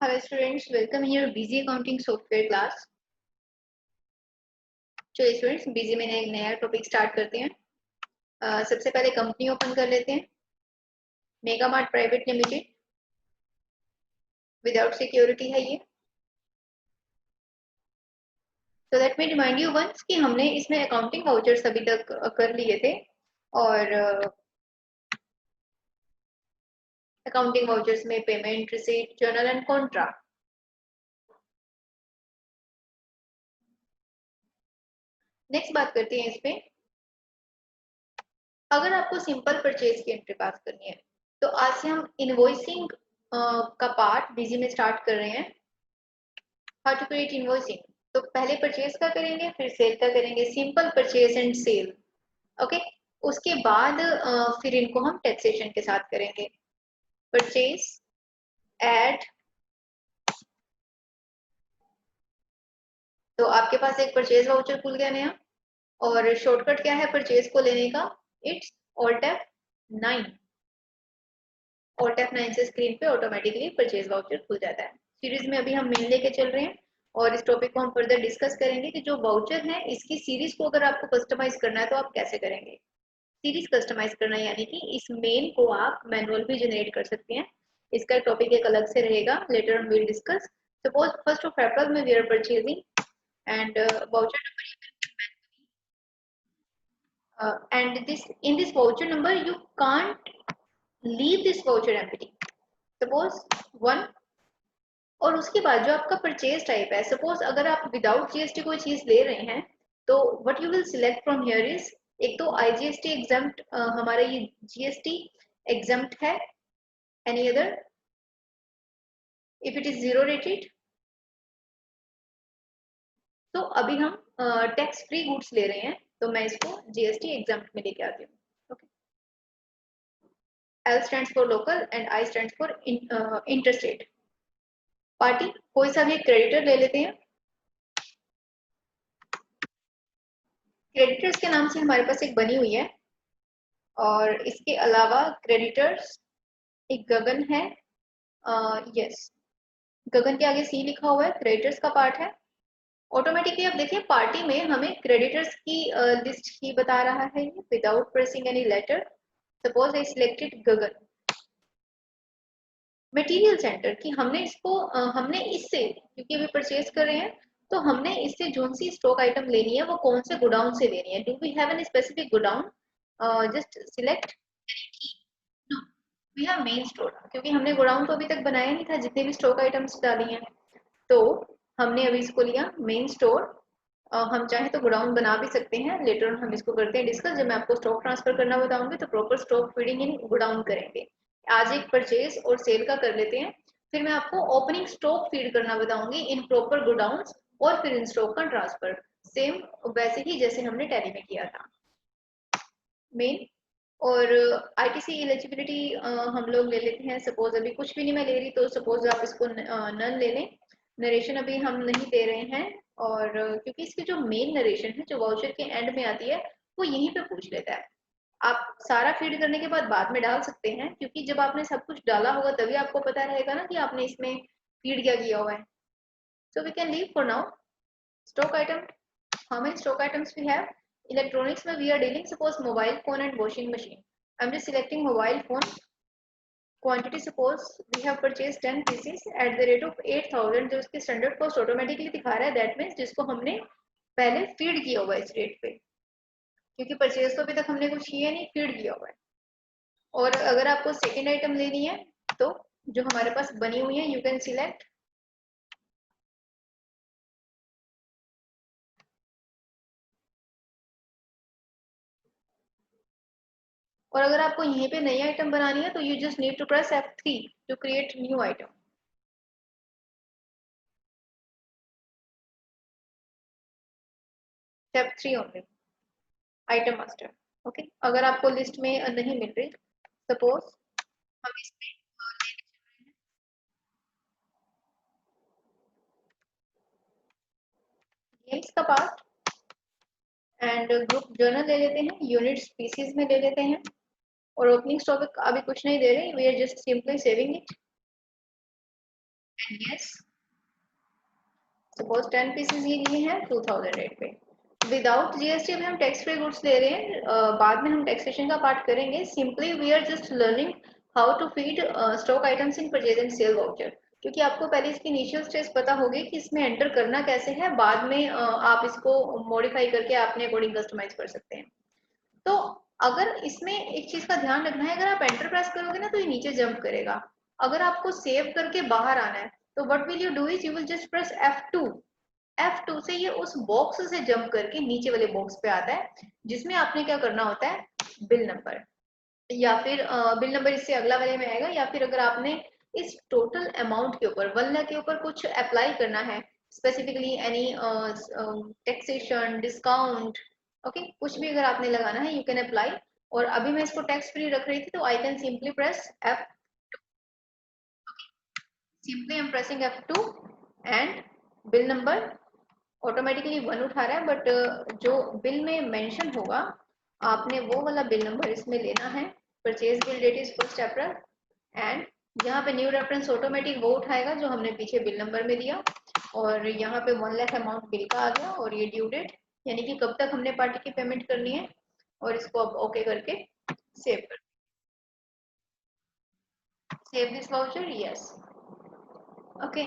Hello students, welcome in your busy accounting software class. चलिए students busy में एक नया टॉपिक स्टार्ट करते हैं। सबसे पहले कंपनी ओपन कर लेते हैं, Mega Mart Private Limited, without security है ये। तो let me remind you once कि हमने इसमें अकाउंटिंग वाउचर्स अभी तक कर लिए थे और अकाउंटिंग वाउचर्स में payment, receipt, journal and Contra. Next बात करते हैं इस पे। अगर आपको सिंपल परचेज की एंट्री पास करनी है तो आज से हम इनवॉइसिंग का पार्ट बिजी में स्टार्ट कर रहे हैं। हाउ टू क्रिएट इनवॉइसिंग, तो पहले परचेज का करेंगे, फिर सेल का करेंगे, simple purchase and sale. Okay, उसके बाद फिर इनको हम टैक्सेशन के साथ करेंगे। परचेज, ऐड, तो आपके पास एक परचेज वाउचर खुल गया नया। और शॉर्टकट क्या है परचेज को लेने का? It's alt F9। Alt F9 से स्क्रीन पे ऑटोमेटिकली परचेज वाउचर खुल जाता है। सीरीज में अभी हम मेन लेके चल रहे हैं और इस टॉपिक को हम फर्दर डिस्कस करेंगे कि जो वाउचर है इसकी सीरीज को अगर आपको कस्टमाइज करना है तो आप कैसे करेंगे। सीरीज कस्टमाइज करना यानी कि इस मेन को आप मैनुअल भी जनरेट कर सकते हैं। इसका टॉपिक एक अलग से रहेगा, later on will discuss. Suppose first of April में we are purchasing and voucher number you can and this in this voucher number you can't leave this voucher empty. Suppose one, और उसके बाद जो आपका परचेज टाइप है, suppose अगर आप without GST कोई चीज ले रहे हैं तो what you will select from here is, एक तो आईजीएसटी एग्जम्प्ट, हमारा ये जीएसटी एग्जम्प्ट है। Any other, if it is zero rated तो अभी हम टैक्स फ्री गुड्स ले रहे हैं तो मैं इसको जीएसटी एग्जम्प्ट में लेके आती हूँ। Okay, L stands for local and I stands for interstate। Party, कोई सा भी क्रेडिटर ले लेते हैं। क्रेडिटर्स के नाम से हमारे पास एक बनी हुई है और इसके अलावा क्रेडिटर्स एक गगन है। यस, गगन के आगे सी लिखा हुआ है, क्रेडिटर्स का पार्ट है। ऑटोमेटिकली आप देखिए पार्टी में हमें क्रेडिटर्स की लिस्ट ही बता रहा है without pressing any letter. Suppose I selected Gagan. Material centre की हमने इसको हमने इससे, क्योंकि अभी परचेज कर रहे हैं तो हमने इससे जो सी स्टॉक आइटम लेनी है वो कौन से गोडाउन से लेनी है। Do we have an specific godown? Just select, no we have main store, क्योंकि हमने गोडाउन तो अभी तक बनाया नहीं था जितने भी स्टॉक आइटम्स डाली हैं। तो हमने अभी इसको लिया मेन स्टोर। हम चाहे तो गोडाउन बना भी सकते हैं, लेटर हम इसको करते हैं डिस्कस। जब मैं आपको स्टॉक ट्रांसफर करना बताऊंगी तो प्रॉपर स्टॉक फीडिंग इन गोडाउन करेंगे। आज एक परचेज और सेल का कर लेते हैं, फिर मैं आपको ओपनिंग स्टॉक फीड करना बताऊंगी इन प्रॉपर गोडाउन और फिर इन स्टॉक का ट्रांसफर सेम वैसे ही जैसे हमने टैली में किया था। मेन और आईटीसी एलिजिबिलिटी हम लोग ले लेते हैं। सपोज अभी कुछ भी नहीं मैं ले रही तो सपोज आप इसको नन ले लें। नरेशन अभी हम नहीं दे रहे हैं और क्योंकि इसकी जो मेन नरेशन है जो वाउचर के एंड में आती है वो यहीं पे पूछ लेता है। आप सारा फीड करने के बाद में डाल सकते हैं, क्योंकि जब आपने सब कुछ डाला होगा तभी आपको पता रहेगा ना कि आपने इसमें फीड क्या किया हुआ है। So we can leave for now. Stock item, how many stock items we have? Electronics में we are dealing suppose mobile phone and washing machine. I'm just selecting mobile phone. Quantity suppose we have purchased 10 pieces at the rate of 8,000, जो इसकी standard cost automatically दिखा रहा है, that means जिसको हमने पहले feed किया हुआ है इस rate पे, क्योंकि परचेज तो अभी तक हमने कुछ किया नहीं, फीड किया हुआ है। और अगर आपको सेकेंड आइटम लेनी है तो जो हमारे पास बनी हुई है यू कैन सिलेक्ट। और अगर आपको यहीं पे नई आइटम बनानी है तो you just need to press F3 to create new item. F3 only, item master. Okay, अगर आपको लिस्ट में नहीं मिल रही, सपोज हम इसमें गेम्स का पार्ट एंड ग्रुप जर्नल ले लेते हैं, यूनिट स्पीसीज में ले लेते हैं और ओपनिंग स्टॉक अभी कुछ नहीं दे रहे, we are just simply saving it. And yes, suppose 10 pieces ही लिए हैं 2000 रेट पे। विदाउट जीएसटी अभी हम टैक्स फ्री गुड्स ले रहे हैं, बाद में हम टैक्सेशन का पार्ट करेंगे। Simply we are just learning how to feed stock items in purchase and sale voucher, क्योंकि आपको पहले इसकी इनिशियल स्टेज पता होगी कि इसमें एंटर करना कैसे है, बाद में आप इसको मॉडिफाई करके अपने अकॉर्डिंग कस्टमाइज कर सकते हैं। तो अगर इसमें एक चीज का ध्यान रखना है, अगर आप एंटर प्रेस करोगे ना तो ये नीचे जंप करेगा। अगर आपको सेव करके बाहर आना है तो what will you do is you will just press F2। F2 से ये उस बॉक्स से जंप करके नीचे वाले बॉक्स पे आता है, जिसमें आपने क्या करना होता है, बिल नंबर, या फिर बिल नंबर इससे अगला वाले में आएगा, या फिर अगर आपने इस टोटल अमाउंट के ऊपर 1 लाख के ऊपर कुछ अप्लाई करना है, specifically any taxation discount, okay, कुछ भी अगर आपने लगाना है यू कैन अप्लाई। और अभी मैं इसको टैक्स फ्री रख रही थी तो I can simply press F, simply I am pressing F2 and bill number automatically 1 उठा रहा है, बट जो बिल में मेंशन होगा आपने वो वाला बिल नंबर इसमें लेना है। Purchase bill date is 1 April and यहाँ पे न्यू रेफरेंस ऑटोमेटिक वो उठाएगा जो हमने पीछे बिल नंबर में दिया, और यहाँ पे 1 लाख अमाउंट बिल का आ गया, और ये ड्यू डेट यानी कि कब तक हमने पार्टी की पेमेंट करनी है, और इसको अब ओके करके सेव कर, save this voucher, yes, okay.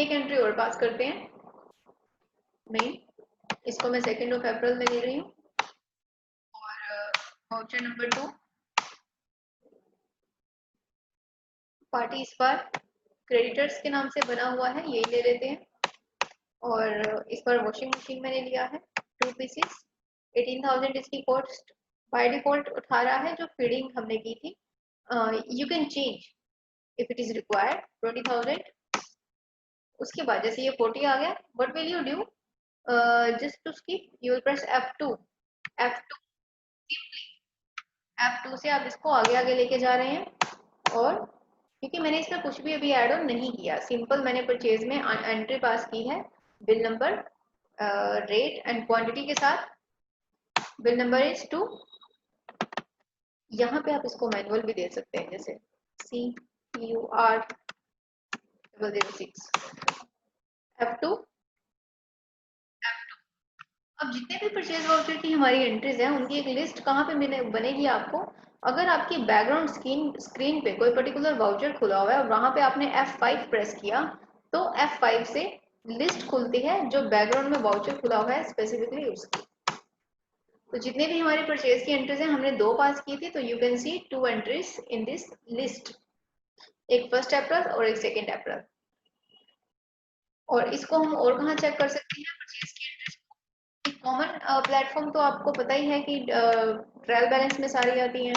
एक एंट्री और पास करते हैं, नहीं, इसको मैं 2 अप्रैल में ले रही हूँ, और वाउचर नंबर 2 पार्टी इस बार क्रेडिटर्स के नाम से बना हुआ है, यही ले लेते हैं। और इस बार वॉशिंग मशीन मैंने लिया है 2 पीसेस, 18,000 इसकी कॉस्ट बाय डिफॉल्ट उठा रहा है जो फीडिंग हमने की थी। You can change if it is required 20,000। उसके बाद जैसे ये 40 आ गया, what will you do, just to skip you will press F2, F2, simply F2 से आप इसको आगे आगे लेके जा रहे हैं। और क्योंकि मैंने इसमें कुछ भी अभी ऐड ऑन नहीं किया, सिंपल मैंने परचेज में एंट्री पास की है, bill number, rate and quantity के साथ, बिल नंबर इज 2। यहाँ पे आप इसको मैनुअल भी दे सकते हैं, जैसे CUR006 F2। अब जितने भी परचेज वाउचर की हमारी एंट्रीज हैं उनकी एक लिस्ट कहाँ पे बनेगी आपको, अगर आपकी बैकग्राउंड स्क्रीन पे कोई पर्टिकुलर वाउचर खुला हुआ है और वहां पे आपने F5 प्रेस किया तो F5 से लिस्ट खुलती है जो बैकग्राउंड में वाउचर खुला हुआ है स्पेसिफिकली उसकी। तो जितने भी हमारी परचेज की एंट्रीज हैं हमने 2 पास की थी, तो you can C 2 entries in this list, एक 1 अप्रैल और एक 2 अप्रैल। और इसको हम और कहाँ चेक कर सकते हैं परचेज की एंट्रीज, कॉमन प्लेटफॉर्म तो आपको पता ही है कि ट्रायल बैलेंस में सारी आती हैं,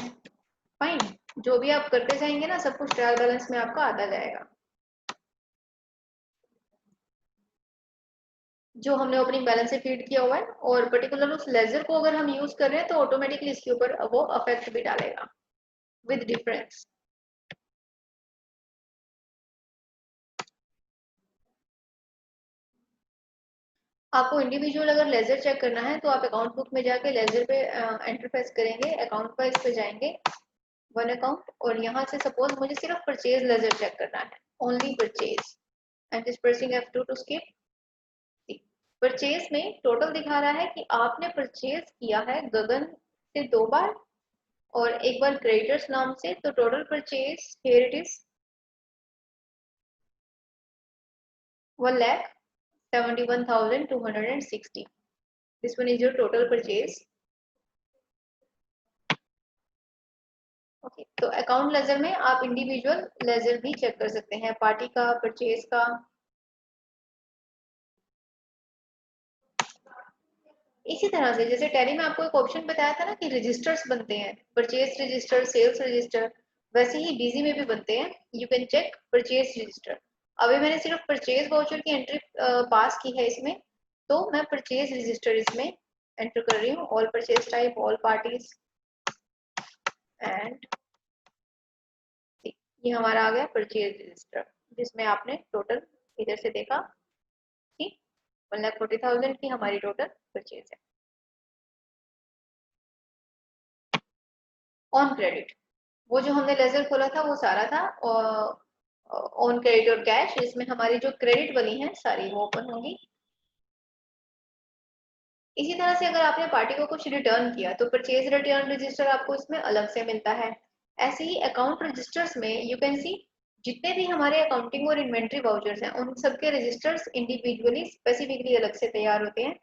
फाइन, जो भी आप करते जाएंगे ना सब कुछ ट्रायल बैलेंस में आपका आता जाएगा। जो हमने ओपनिंग बैलेंस से फीड किया हुआ है, और पर्टिकुलर उस लेजर को अगर हम यूज कर रहे हैं तो ऑटोमेटिकली इसके ऊपर वो अफेक्ट भी डालेगा विद डिफरेंस। आपको इंडिविजुअल अगर लेजर चेक करना है तो आप अकाउंट बुक में जाके लेजर पे एंटर प्रेस करेंगे, अकाउंट वाइज पे जाएंगे, वन अकाउंट, और यहाँ से सपोज मुझे सिर्फ परचेज लेजर चेक करना है, only purchase, and just pressing F2 to skip. Purchase में टोटल दिखा रहा है कि आपने परचेज किया है गगन से 2 बार और एक बार क्रेडिटर्स नाम से, तो total purchase here it is 1,71,260। This one is your total purchase, okay. तो अकाउंट लेजर में आप इंडिविजुअल लेजर भी चेक कर सकते हैं, पार्टी का, परचेज का। इसी तरह से जैसे टैली में आपको एक ऑप्शन बताया था ना कि रजिस्टर्स बनते हैं, परचेज रजिस्टर, सेल्स रजिस्टर, वैसे ही डीजी में भी बनते हैं, you can check purchase register. अभी मैंने सिर्फ परचेज वाउचर की एंट्री पास की है इसमें, तो मैं परचेज रजिस्टर इसमें एंटर कर रही हूँ, all purchase type, all parties, and ये हमारा आ गया परचेज रजिस्टर, जिसमें आपने टोटल इधर से देखा कि 1,40,000 की हमारी टोटल परचेज है ऑन क्रेडिट। वो जो हमने लेजर खोला था वो सारा था, और ऑन क्रेडिट और कैश, इसमें हमारी जो क्रेडिट वाली हैं सारी वो ओपन होंगी। इसी तरह से अगर आपने पार्टी को कुछ रिटर्न किया तो परचेज रिटर्न रजिस्टर आपको इसमें अलग से मिलता है। ऐसे ही अकाउंट रजिस्टर्स में यू कैन सी जितने भी हमारे अकाउंटिंग और इन्वेंट्री वाउचर्स हैं उन सबके रजिस्टर्स इंडिविजुअली स्पेसिफिकली अलग से तैयार होते हैं।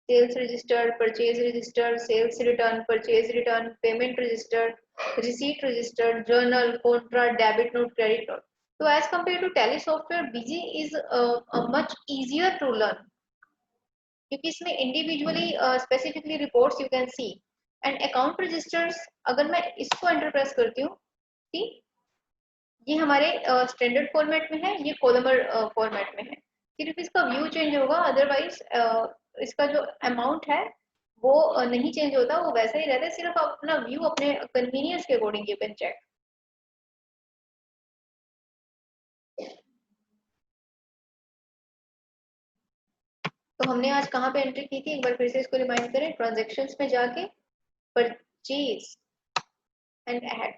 Sales register, purchase register, sales return, purchase return, payment register, receipt register, journal, contra, debit note, credit note. तो as compare to Tally software Busy is much easier to learn, क्योंकि इसमें individually specifically reports you can see. And account registers अगर मैं इसको enter press करती हूँ, ठीक, ये हमारे स्टैंडर्ड फॉर्मेट में है, ये कॉलमर फॉर्मेट में है। सिर्फ इसका व्यू चेंज होगा, अदरवाइज इसका जो अमाउंट है वो नहीं चेंज होता, वो वैसा ही रहता है। सिर्फ आप अपना व्यू अपने कन्वीनियंस के अकॉर्डिंग यू कैन चेक। तो हमने आज कहाँ पे एंट्री की थी, एक बार फिर से इसको रिमाइंड करें। ट्रांजेक्शन्स में जाके परचेज एंड ऐड।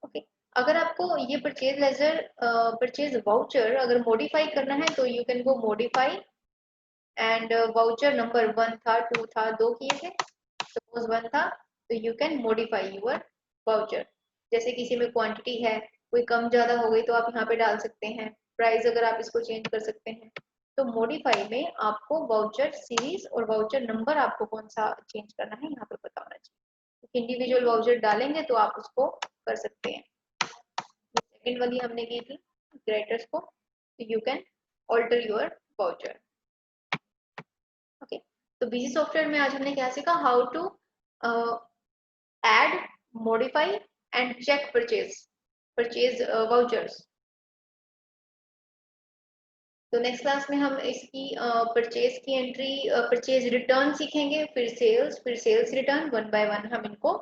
ओके, अगर आपको ये परचेज लेजर, परचेज वाउचर अगर मॉडिफाई करना है तो you can go modify and voucher number 1 था, 2 था, 2 किए थे, सपोज 1 था, तो you can modify your voucher. जैसे किसी में क्वांटिटी है, कोई कम ज्यादा हो गई तो आप यहाँ पे डाल सकते हैं। प्राइस अगर आप इसको चेंज कर सकते हैं। तो मॉडिफाई में आपको वाउचर सीरीज और वाउचर नंबर आपको कौन सा चेंज करना है यहाँ पे पता होना चाहिए। इंडिविजुअल वाउचर डालेंगे तो आप उसको कर सकते हैं। सेकंड वाली हमने की थी ग्रेटर्स को, तो you can alter your voucher. Okay, तो बीजी सॉफ्टवेयर में आज हमने क्या सीखा, how to add, modify and check purchase vouchers. तो नेक्स्ट क्लास में हम इसकी परचेज की एंट्री, परचेज रिटर्न सीखेंगे, फिर sales return, one by one हम इनको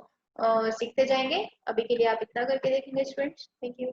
सीखते जाएंगे। अभी के लिए आप इतना करके देखेंगे स्टूडेंट्स। Thank you.